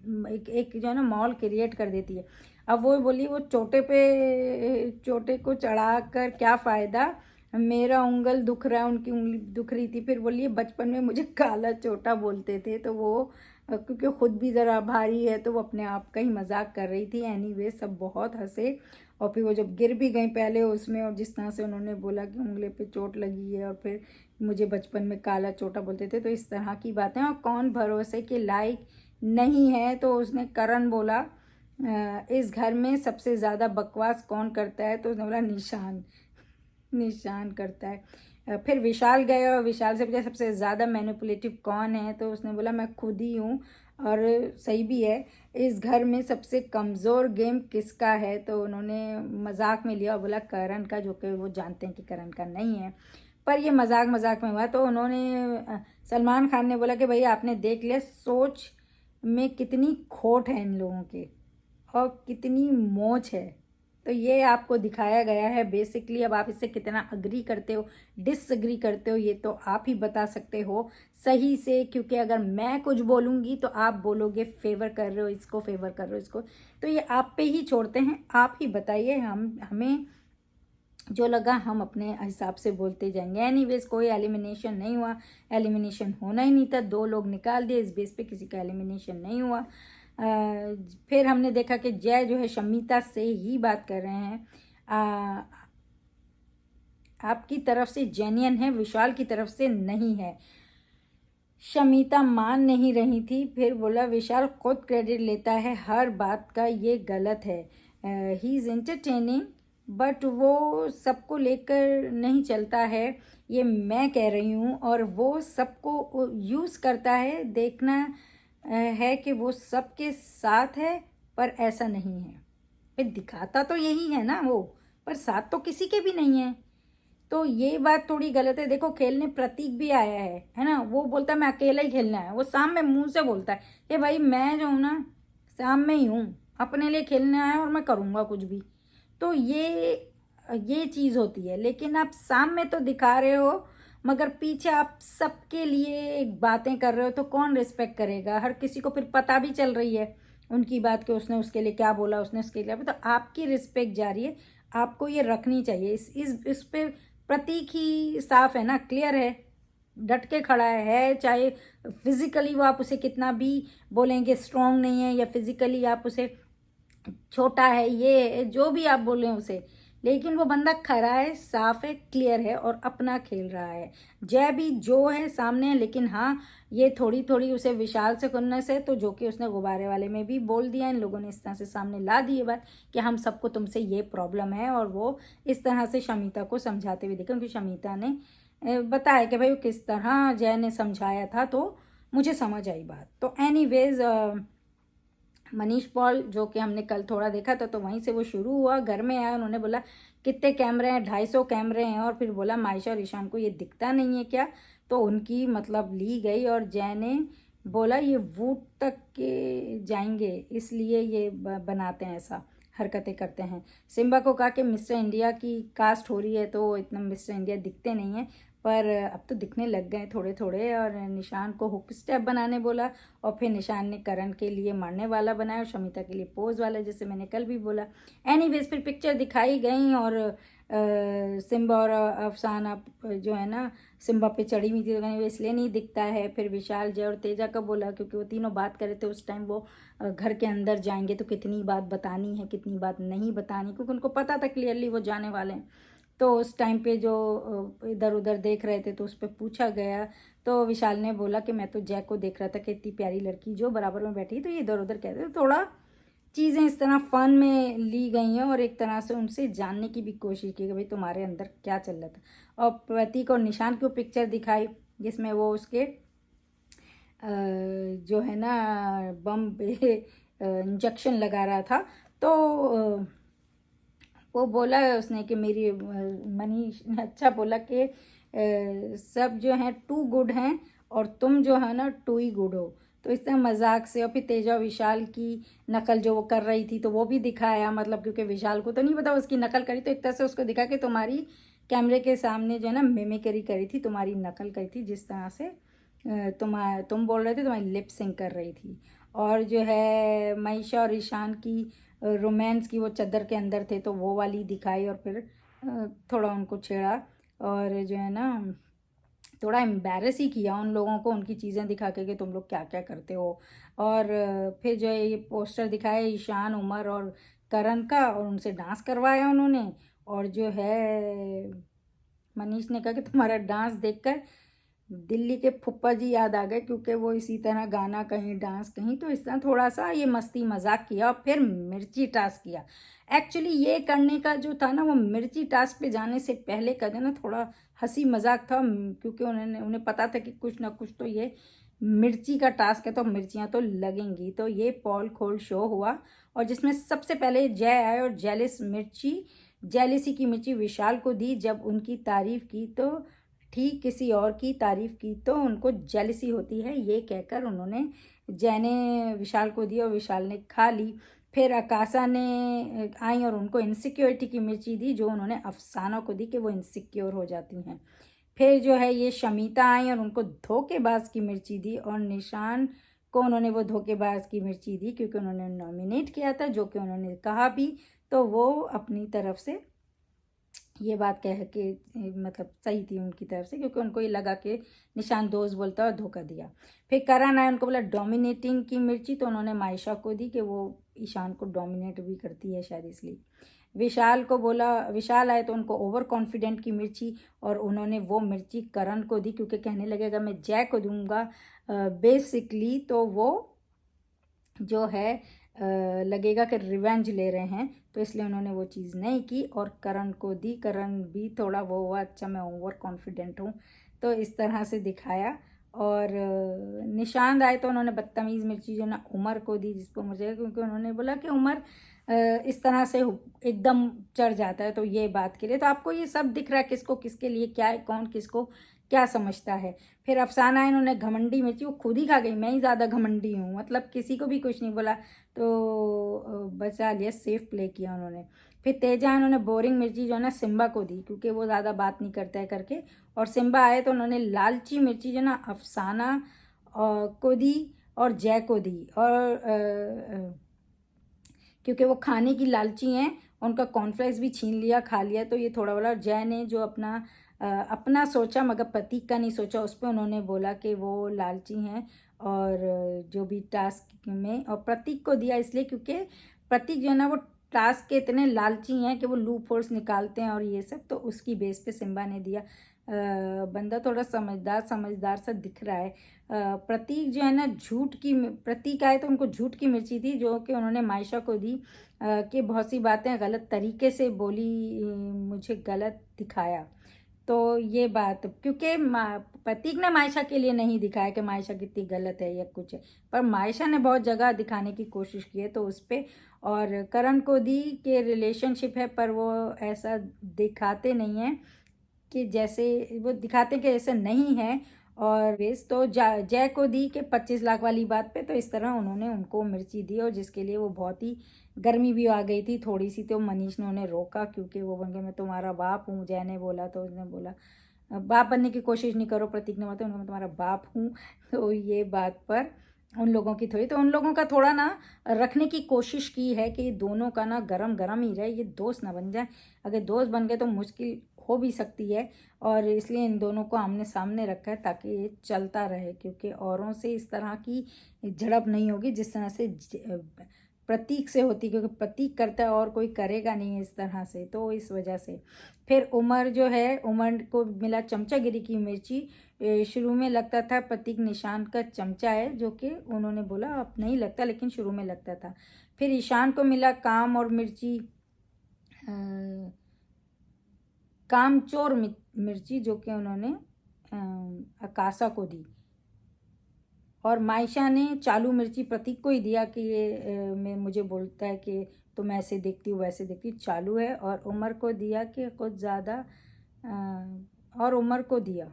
एक जो है ना माहौल क्रिएट कर देती है। अब वो बोली वो चोटे को चढ़ा कर क्या फ़ायदा, मेरा उंगल दुख रहा है, उनकी उंगली दुख रही थी। फिर बोलिए बचपन में मुझे काला चोटा बोलते थे, तो वो क्योंकि खुद भी ज़रा भारी है तो वो अपने आप का ही मजाक कर रही थी। एनीवे सब बहुत हंसे। और फिर वो जब गिर भी गई पहले उसमें, और जिस तरह से उन्होंने बोला कि उंगली पे चोट लगी है और फिर मुझे बचपन में काला चोटा बोलते थे, तो इस तरह की बातें। और कौन भरोसे के लायक नहीं है, तो उसने करण बोला इस घर में सबसे ज़्यादा बकवास कौन करता है, तो उसने बोला निशान करता है। फिर विशाल गए और विशाल से पूछा सबसे ज़्यादा मैनिपुलेटिव कौन है, तो उसने बोला मैं खुद ही हूँ, और सही भी है। इस घर में सबसे कमज़ोर गेम किसका है, तो उन्होंने मजाक में लिया और बोला करण का, जो कि वो जानते हैं कि करण का नहीं है, पर ये मजाक में हुआ। तो उन्होंने सलमान खान ने बोला कि भाई आपने देख लिया सोच में कितनी खोट है इन लोगों के और कितनी मोच है, तो ये आपको दिखाया गया है बेसिकली। अब आप इससे कितना अग्री करते हो डिसअग्री करते हो ये तो आप ही बता सकते हो सही से, क्योंकि अगर मैं कुछ बोलूँगी तो आप बोलोगे फेवर कर रहे हो इसको, फेवर कर रहे हो इसको, तो ये आप पे ही छोड़ते हैं। आप ही बताइए, हमें जो लगा हम अपने हिसाब से बोलते जाएंगे। एनीवेज कोई एलिमिनेशन नहीं हुआ, एलिमिनेशन होना ही नहीं था, 2 लोग निकाल दिए, इस बेस पे किसी का एलिमिनेशन नहीं हुआ। फिर हमने देखा कि जय जो है शमीता से ही बात कर रहे हैं, आपकी तरफ से जेन्युइन है, विशाल की तरफ से नहीं है। शमीता मान नहीं रही थी, फिर बोला विशाल खुद क्रेडिट लेता है हर बात का, ये गलत है। ही इज़ एंटरटेनिंग बट वो सबको लेकर नहीं चलता है, ये मैं कह रही हूँ, और वो सबको यूज़ करता है। देखना है कि वो सबके साथ है पर ऐसा नहीं है। फिर दिखाता तो यही है ना वो, पर साथ तो किसी के भी नहीं है, तो ये बात थोड़ी गलत है। देखो खेलने प्रतीक भी आया है ना, वो बोलता है मैं अकेला ही खेलना है, वो सामने मुंह से बोलता है कि भाई मैं जो हूँ ना सामने ही हूँ, अपने लिए खेलने आया और मैं करूँगा कुछ भी। तो ये चीज़ होती है, लेकिन आप सामने तो दिखा रहे हो मगर पीछे आप सबके लिए बातें कर रहे हो, तो कौन रिस्पेक्ट करेगा। हर किसी को फिर पता भी चल रही है उनकी बात कि उसने उसके लिए क्या बोला, उसने उसके लिए, तो आपकी रिस्पेक्ट जा रही है, आपको ये रखनी चाहिए। इस पे प्रतीक ही साफ है ना, क्लियर है, डट के खड़ा है। चाहे फिजिकली वो आप उसे कितना भी बोलेंगे स्ट्रांग नहीं है, या फिजिकली आप उसे छोटा है, ये जो भी आप बोलें उसे, लेकिन वो बंदा खरा है, साफ है, क्लियर है और अपना खेल रहा है। जय भी जो है सामने है, लेकिन हाँ ये थोड़ी थोड़ी उसे विशाल से खुन्नस है, तो जो कि उसने गुब्बारे वाले में भी बोल दिया, इन लोगों ने इस तरह से सामने ला दी ये बात कि हम सबको तुमसे ये प्रॉब्लम है, और वो इस तरह से शमीता को समझाते हुए दिखे, क्योंकि शमीता ने बताया कि भाई वो किस तरह जय ने समझाया था, तो मुझे समझ आई बात। तो एनीवेज मनीष पॉल जो कि हमने कल थोड़ा देखा था, तो वहीं से वो शुरू हुआ। घर में आया, उन्होंने बोला कितने कैमरे हैं, 250 कैमरे हैं, और फिर बोला मायशा और ईशान को ये दिखता नहीं है क्या, तो उनकी मतलब ली गई। और जय ने बोला ये वूट तक के जाएंगे इसलिए ये बनाते हैं, ऐसा हरकतें करते हैं। सिम्बा को कहा कि मिस्टर इंडिया की कास्ट हो रही है तो इतना मिस्टर इंडिया दिखते नहीं हैं, पर अब तो दिखने लग गए थोड़े थोड़े। और निशान को हुक स्टेप बनाने बोला, और फिर निशान ने करण के लिए मरने वाला बनाया और शमिता के लिए पोज वाला, जैसे मैंने कल भी बोला। एनीवेज फिर पिक्चर दिखाई गई, और सिम्बा और अफसाना जो है ना सिम्बा पे चढ़ी हुई थी, तो वो इसलिए नहीं दिखता है। फिर विशाल, जय और तेजा का बोला, क्योंकि वो तीनों बात कर रहे थे उस टाइम, वो घर के अंदर जाएंगे तो कितनी बात बतानी है कितनी बात नहीं बतानी, क्योंकि उनको पता था क्लियरली वो जाने वाले हैं। तो उस टाइम पे जो इधर उधर देख रहे थे तो उस पर पूछा गया, तो विशाल ने बोला कि मैं तो जय को देख रहा था कि इतनी प्यारी लड़की जो बराबर में बैठी, तो ये इधर उधर कहते थे, थोड़ा चीज़ें इस तरह फ़न में ली गई हैं और एक तरह से उनसे जानने की भी कोशिश की कि भाई तुम्हारे अंदर क्या चल रहा था। और प्रतीक और निशान की पिक्चर दिखाई जिसमें वो उसके जो है ना बम पे इंजेक्शन लगा रहा था। तो वो बोला उसने कि मेरी मनीष ने अच्छा बोला कि सब जो हैं टू गुड हैं और तुम जो है ना टू ही गुड हो। तो इस तरह मजाक से। और फिर तेजा और विशाल की नकल जो वो कर रही थी तो वो भी दिखाया, मतलब क्योंकि विशाल को तो नहीं पता उसकी नकल करी, तो एक तरह से उसको दिखा कि तुम्हारी कैमरे के सामने जो है ना मिमिक्री करी थी, तुम्हारी नकल करी थी, जिस तरह से तुम बोल रहे थे, तुम्हारी लिप सिंक कर रही थी। और जो है मईशा और ईशान की रोमांस की, वो चादर के अंदर थे तो वो वाली दिखाई। और फिर थोड़ा उनको छेड़ा और जो है ना थोड़ा एम्बैरस ही किया उन लोगों को, उनकी चीज़ें दिखा के कि तुम लोग क्या क्या करते हो। और फिर जो है ये पोस्टर दिखाया ईशान, उमर और करण का, और उनसे डांस करवाया उन्होंने। और जो है मनीष ने कहा कि तुम्हारा डांस देखकर दिल्ली के फुप्पा जी याद आ गए, क्योंकि वो इसी तरह गाना कहीं डांस कहीं, तो इस तरह थोड़ा सा ये मस्ती मजाक किया। और फिर मिर्ची टास्क किया। एक्चुअली ये करने का जो था ना, वो मिर्ची टास्क पे जाने से पहले का जो ना थोड़ा हंसी मजाक था, क्योंकि उन्हें पता था कि कुछ ना कुछ तो ये मिर्ची का टास्क है तो मिर्चियाँ तो लगेंगी। तो ये पॉल खोल शो हुआ और जिसमें सबसे पहले जय आए और जेलिसी की मिर्ची विशाल को दी। जब उनकी तारीफ की तो ठीक, किसी और की तारीफ की तो उनको जेलिसी होती है, ये कहकर उन्होंने जय ने विशाल को दी और विशाल ने खा ली। फिर आकाशा ने आई और उनको इनसिक्योरिटी की मिर्ची दी, जो उन्होंने अफसाना को दी कि वो इनसिक्योर हो जाती हैं। फिर जो है ये शमीता आई और उनको धोखेबाज की मिर्ची दी, और निशान को उन्होंने वो धोखेबाज की मिर्ची दी क्योंकि उन्होंने नॉमिनेट किया था, जो कि उन्होंने कहा भी। तो वो अपनी तरफ से ये बात कह के मतलब सही थी उनकी तरफ से, क्योंकि उनको ये लगा कि निशान दोस्त बोलता है और धोखा दिया। फिर करण आए, उनको बोला डोमिनेटिंग की मिर्ची, तो उन्होंने मायशा को दी कि वो ईशान को डोमिनेट भी करती है शायद इसलिए। विशाल को बोला, विशाल आए तो उनको ओवर कॉन्फिडेंट की मिर्ची, और उन्होंने वो मिर्ची करण को दी क्योंकि कहने लगेगा मैं जय को दूंगा बेसिकली, तो वो जो है लगेगा कि रिवेंज ले रहे हैं, तो इसलिए उन्होंने वो चीज़ नहीं की और करण को दी। करण भी थोड़ा वो हुआ, अच्छा मैं ओवर कॉन्फिडेंट हूँ, तो इस तरह से दिखाया। और निशांत आए तो उन्होंने बदतमीज़ मिर्ची जो ना उमर को दी, जिसको मुझे, क्योंकि उन्होंने बोला कि उमर इस तरह से एकदम चढ़ जाता है, तो ये बात के लिए। तो आपको ये सब दिख रहा है किसको किसके लिए क्या है, कौन किसको क्या समझता है। फिर अफसाना है, इन्होंने घमंडी मिर्ची, वो खुद ही खा गई, मैं ही ज़्यादा घमंडी हूँ, मतलब किसी को भी कुछ नहीं बोला, तो बचा लिया, सेफ प्ले किया उन्होंने। फिर तेजा उन्होंने बोरिंग मिर्ची जो है ना सिम्बा को दी, क्योंकि वो ज़्यादा बात नहीं करता है करके। और सिम्बा आए तो उन्होंने लालची मिर्ची जो ना अफसाना को दी और जय को दी। और क्योंकि वो खाने की लालची हैं, उनका कॉर्नफ्लेक्स भी छीन लिया, खा लिया, तो ये थोड़ा बोला। जय ने जो अपना सोचा मगर प्रतीक का नहीं सोचा, उस पर उन्होंने बोला कि वो लालची हैं और जो भी टास्क में, और प्रतीक को दिया इसलिए क्योंकि प्रतीक जो है ना वो टास्क के इतने लालची हैं कि वो लूप होल्स निकालते हैं और ये सब, तो उसकी बेस पे सिम्बा ने दिया। बंदा थोड़ा समझदार सा दिख रहा है। प्रतीक जो है ना प्रतीक आए तो उनको झूठ की मिर्ची थी, जो कि उन्होंने मायशा को दी कि बहुत सी बातें गलत तरीके से बोली, मुझे गलत दिखाया। तो ये बात, क्योंकि प्रतीक ने मायशा के लिए नहीं दिखाया कि मायशा कितनी गलत है या कुछ है, पर मायशा ने बहुत जगह दिखाने की कोशिश की है, तो उस पर। और करण को दी कि रिलेशनशिप है, पर वो ऐसा दिखाते नहीं हैं कि जैसे वो दिखाते कि ऐसा नहीं है। और बेस तो जय को दी कि 25 लाख वाली बात पे, तो इस तरह उन्होंने उनको मिर्ची दी, और जिसके लिए वो बहुत ही गर्मी भी आ गई थी थोड़ी सी, तो मनीष ने उन्हें रोका, क्योंकि वो बन गए मैं तुम्हारा बाप हूँ। जय ने बोला तो उसने बोला बाप बनने की कोशिश नहीं करो, प्रतीक ने बोला मैं तुम्हारा बाप हूँ। तो ये बात पर उन लोगों की थोड़ी, तो उन लोगों का थोड़ा ना रखने की कोशिश की है कि दोनों का ना गरम गरम ही रहे, ये दोस्त ना बन जाए। अगर दोस्त बन गए तो मुश्किल हो भी सकती है, और इसलिए इन दोनों को आमने सामने रखा है ताकि ये चलता रहे, क्योंकि औरों से इस तरह की झड़प नहीं होगी जिस तरह से प्रतीक से होती, क्योंकि प्रतीक करता है और कोई करेगा नहीं इस तरह से, तो इस वजह से। फिर उमर जो है, उमर को मिला चमचागिरी की मिर्ची। शुरू में लगता था प्रतीक निशान का चमचा है, जो कि उन्होंने बोला अब नहीं लगता, लेकिन शुरू में लगता था। फिर ईशान को मिला काम और मिर्ची, कामचोर मिर्ची, जो कि उन्होंने आकाशा को दी। और मायशा ने चालू मिर्ची प्रतीक को ही दिया कि ये मुझे बोलता है कि तुम ऐसे देखती हो वैसे देखती, चालू है। और उमर को दिया कि कुछ ज़्यादा, और उमर को दिया,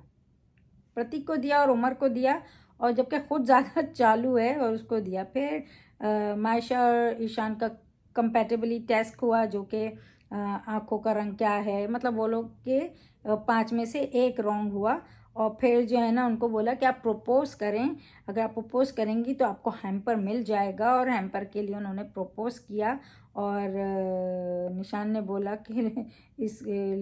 प्रतीक को दिया और उमर को दिया, और जबकि खुद ज़्यादा चालू है और उसको दिया। फिर मायशा और ईशान का कंपैटिबिलिटी टेस्ट हुआ, जो कि आँखों का रंग क्या है, मतलब वो लोग के 5 में से 1 रॉन्ग हुआ। और फिर जो है ना उनको बोला कि आप प्रपोज़ करें, अगर आप प्रपोज़ करेंगी तो आपको हैम्पर मिल जाएगा। और हैम्पर के लिए उन्होंने प्रपोज़ किया। और निशान ने बोला कि इस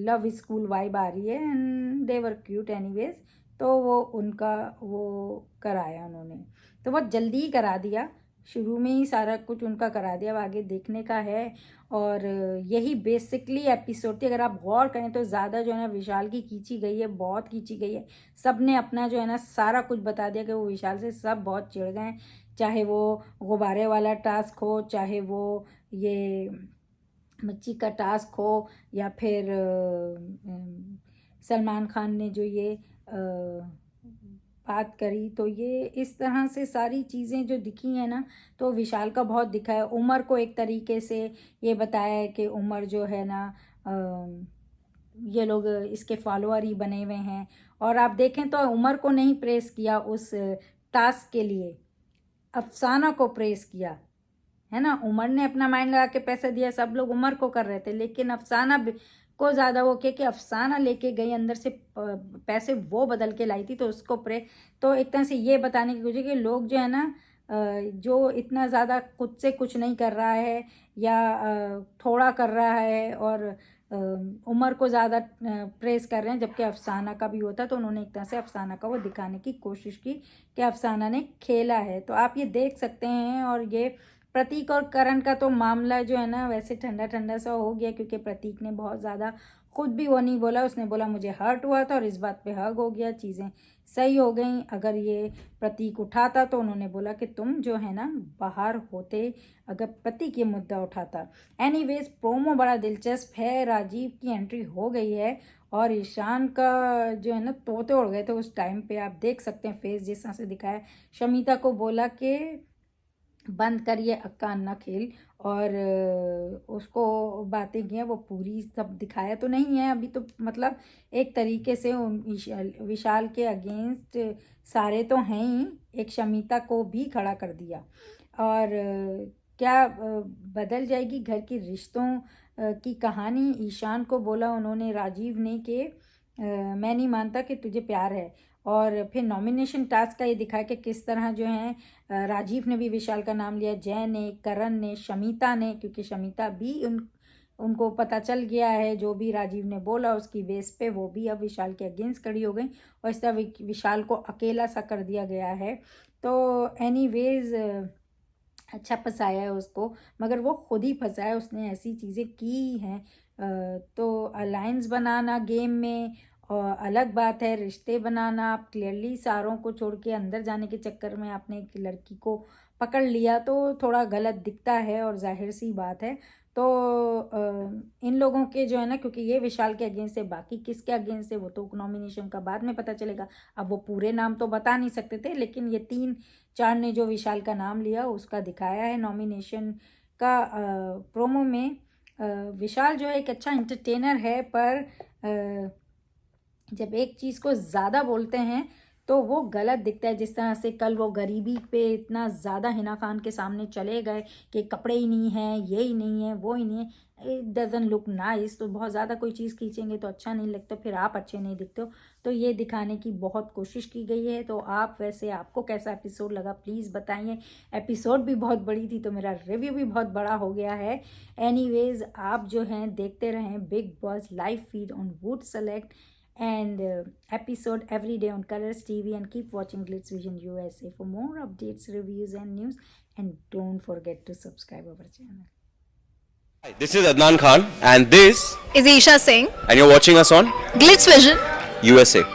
लव स्कूल वाइब आ रही है, and they were cute anyways. तो वो उनका वो कराया उन्होंने, तो बहुत जल्दी ही करा दिया, शुरू में ही सारा कुछ उनका करा दिया, अब आगे देखने का है। और यही बेसिकली एपिसोड थी। अगर आप गौर करें तो ज़्यादा जो है ना विशाल की खींची गई है, बहुत खींची गई है। सब ने अपना जो है ना सारा कुछ बता दिया कि वो विशाल से सब बहुत चिढ़ गए, चाहे वो गुब्बारे वाला टास्क हो, चाहे वो ये मिर्ची का टास्क हो, या फिर सलमान खान ने जो ये बात करी, तो ये इस तरह से सारी चीज़ें जो दिखी हैं ना, तो विशाल का बहुत दिखा है। उमर को एक तरीके से ये बताया है कि उमर जो है ना ये लोग इसके फॉलोअर ही बने हुए हैं। और आप देखें तो उमर को नहीं प्रेस किया उस टास्क के लिए, अफसाना को प्रेस किया, है ना। उमर ने अपना माइंड लगा के पैसा दिया, सब लोग उमर को कर रहे थे, लेकिन अफसाना को ज़्यादा वो कि अफसाना लेके गई अंदर से पैसे, वो बदल के लाई थी, तो उसको तो एक तरह से ये बताने की कोशिश कि लोग जो है ना जो इतना ज़्यादा खुद से कुछ नहीं कर रहा है या थोड़ा कर रहा है और उमर को ज़्यादा प्रेस कर रहे हैं, जबकि अफसाना का भी होता, तो उन्होंने एक तरह से अफसाना का वो दिखाने की कोशिश की कि अफसाना ने खेला है। तो आप ये देख सकते हैं। और ये प्रतीक और करण का तो मामला जो है ना वैसे ठंडा ठंडा सा हो गया, क्योंकि प्रतीक ने बहुत ज़्यादा खुद भी वो नहीं बोला, उसने बोला मुझे हर्ट हुआ था और इस बात पे हग हो गया, चीज़ें सही हो गई। अगर ये प्रतीक उठाता तो उन्होंने बोला कि तुम जो है ना बाहर होते, अगर प्रतीक ये मुद्दा उठाता। एनीवेज प्रोमो बड़ा दिलचस्प है, राजीव की एंट्री हो गई है और ईशान का जो है ना तोते उड़ गए थे उस टाइम पे, आप देख सकते हैं फेस जिस तरह से दिखाया। शमिता को बोला कि बंद करिए अक्का अन्ना खेल, और उसको बातें की हैं वो पूरी सब दिखाया तो नहीं है अभी, तो मतलब एक तरीके से विशाल के अगेंस्ट सारे तो हैं ही, एक शमिता को भी खड़ा कर दिया। और क्या बदल जाएगी घर के रिश्तों की कहानी। ईशान को बोला उन्होंने, राजीव ने, कि मैं नहीं मानता कि तुझे प्यार है। और फिर नॉमिनेशन टास्क का ये दिखाया कि किस तरह जो है राजीव ने भी विशाल का नाम लिया, जय ने, करण ने, शमिता ने, क्योंकि शमिता भी उनको पता चल गया है जो भी राजीव ने बोला उसकी बेस पे वो भी अब विशाल के अगेंस्ट खड़ी हो गई, और इस तरह विशाल को अकेला सा कर दिया गया है। तो एनीवेज अच्छा फंसाया है उसको, मगर वो खुद ही फंसा है, उसने ऐसी चीज़ें की हैं। तो अलायंस बनाना गेम में और अलग बात है, रिश्ते बनाना, आप क्लियरली सारों को छोड़ के अंदर जाने के चक्कर में आपने एक लड़की को पकड़ लिया तो थोड़ा गलत दिखता है, और जाहिर सी बात है। तो इन लोगों के जो है ना, क्योंकि ये विशाल के अगेंस्ट है, बाकी किसके अगेंस्ट है वो तो नॉमिनेशन का बाद में पता चलेगा। अब वो पूरे नाम तो बता नहीं सकते थे, लेकिन ये 3-4 ने जो विशाल का नाम लिया उसका दिखाया है नॉमिनेशन का प्रोमो में। विशाल जो है एक अच्छा एंटरटेनर है, पर जब एक चीज़ को ज़्यादा बोलते हैं तो वो गलत दिखता है। जिस तरह से कल वो गरीबी पे इतना ज़्यादा हिना खान के सामने चले गए कि कपड़े ही नहीं हैं, ये ही नहीं है, वो ही नहीं है, इट डजन लुक नाइस। तो बहुत ज़्यादा कोई चीज़ खींचेंगे तो अच्छा नहीं लगता, फिर आप अच्छे नहीं दिखते हो। तो ये दिखाने की बहुत कोशिश की गई है। तो आप वैसे आपको कैसा एपिसोड लगा प्लीज़ बताइए। एपिसोड भी बहुत बड़ी थी तो मेरा रिव्यू भी बहुत बड़ा हो गया है। एनीवेज आप जो हैं देखते रहें big boss live feed on would select and episode every day on Colors TV, and keep watching Glitz Vision USA for more updates, reviews and news, and don't forget to subscribe our channel. Hi, this is Adnan Khan and this is Isha Singh and you're watching us on Glitz Vision USA.